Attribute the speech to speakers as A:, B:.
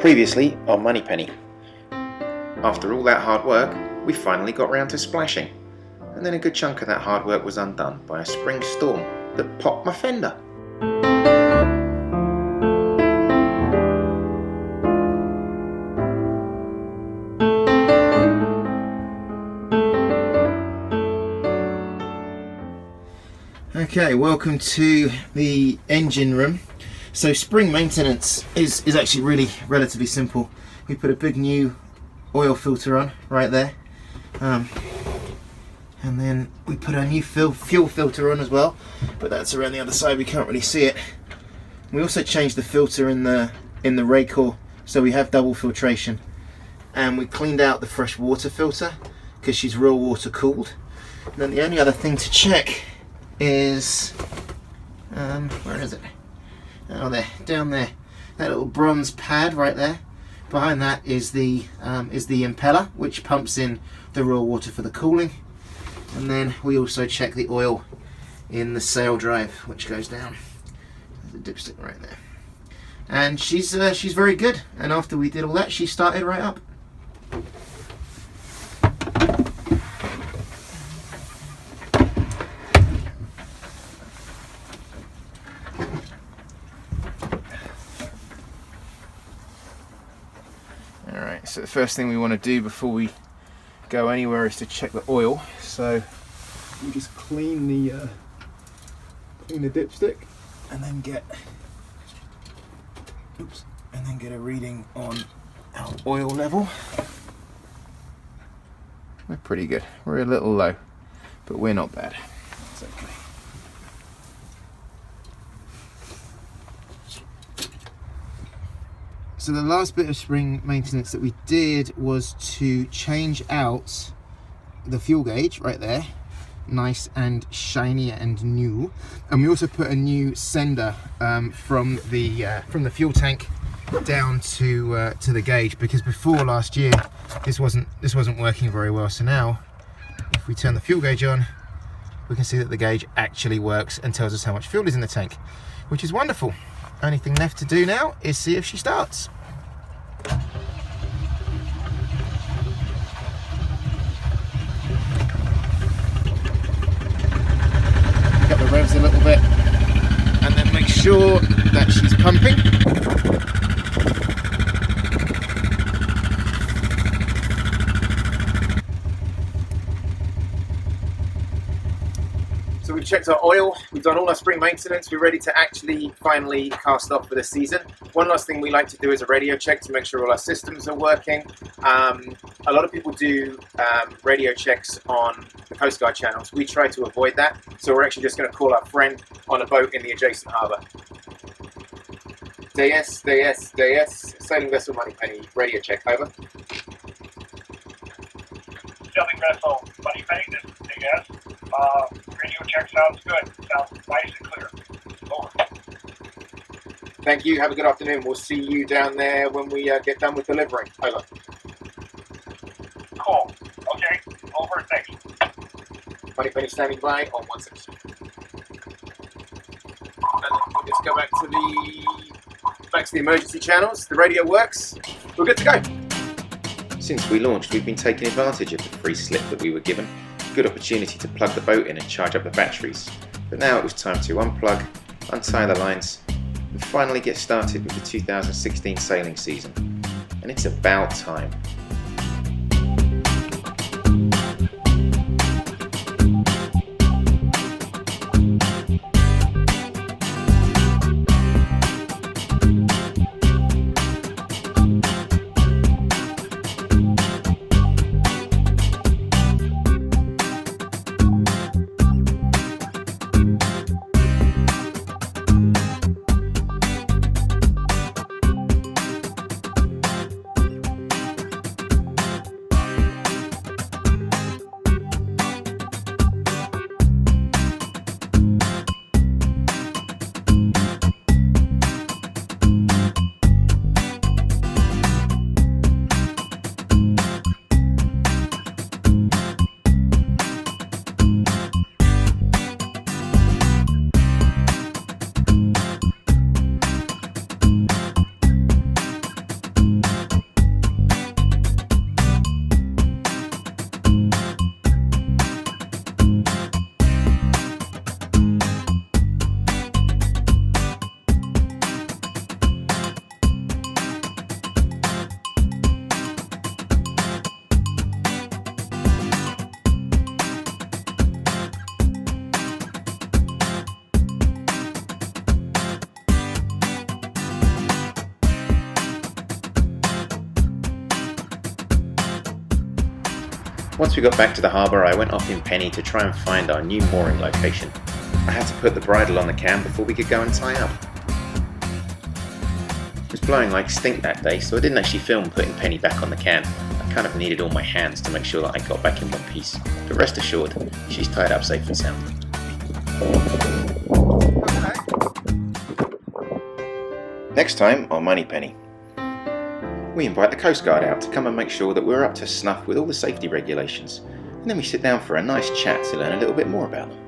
A: Previously on Moneypenny. After all that hard work, we finally got round to splashing, and then a good chunk of that hard work was undone by a spring storm that popped my fender. Okay, welcome to the engine room. So spring maintenance is actually really relatively simple. We put a big new oil filter on right there, and then we put a new fuel filter on as well, but that's around the other side, we can't really see it. We also changed the filter in the ray core, so we have double filtration, and we cleaned out the fresh water filter because she's raw water cooled. And then the only other thing to check is where is it? Oh, there, down there, that little bronze pad right there. Behind that is the impeller, which pumps in the raw water for the cooling. And then we also check the oil in the sail drive, which goes down. There's a dipstick right there. And she's very good. And after we did all that, she started right up. Alright, so the first thing we want to do before we go anywhere is to check the oil. So we just clean the dipstick and then get a reading on our oil level. We're pretty good. We're a little low, but we're not bad. It's okay. So the last bit of spring maintenance that we did was to change out the fuel gauge right there, nice and shiny and new, and we also put a new sender from the fuel tank down to the gauge, because before last year this wasn't working very well. So now if we turn the fuel gauge on, we can see that the gauge actually works and tells us how much fuel is in the tank, which is wonderful. Only thing left to do now is see if she starts. Pick up the revs a little bit and then make sure that she's pumping. So we've checked our oil, we've done all our spring maintenance, we're ready to actually finally cast off for the season. One last thing we like to do is a radio check to make sure all our systems are working. A lot of people do radio checks on the Coast Guard channels. We try to avoid that, so we're actually just going to call our friend on a boat in the adjacent harbour. DS, sailing vessel Moneypenny, radio check, over.
B: Sailing vessel Moneypenny, this is DS. Radio check sounds good. Sounds nice and clear. Over.
A: Thank you. Have a good afternoon. We'll see you down there when we get done with delivering. Over.
B: Cool. Okay. Over. Thanks.
A: Moneypenny standing by on 16. And then we'll just go back to the emergency channels. The radio works. We're good to go. Since we launched, we've been taking advantage of the free slip that we were given. Good opportunity to plug the boat in and charge up the batteries. But now it was time to unplug, untie the lines, and finally get started with the 2016 sailing season. And it's about time.
C: Once we got back to the harbour, I went off in Penny to try and find our new mooring location. I had to put the bridle on the can before we could go and tie up. It was blowing like stink that day, so I didn't actually film putting Penny back on the can. I kind of needed all my hands to make sure that I got back in one piece. But rest assured, she's tied up safe and sound. Next time on Moneypenny, we invite the Coast Guard out to come and make sure that we're up to snuff with all the safety regulations, and then we sit down for a nice chat to learn a little bit more about them.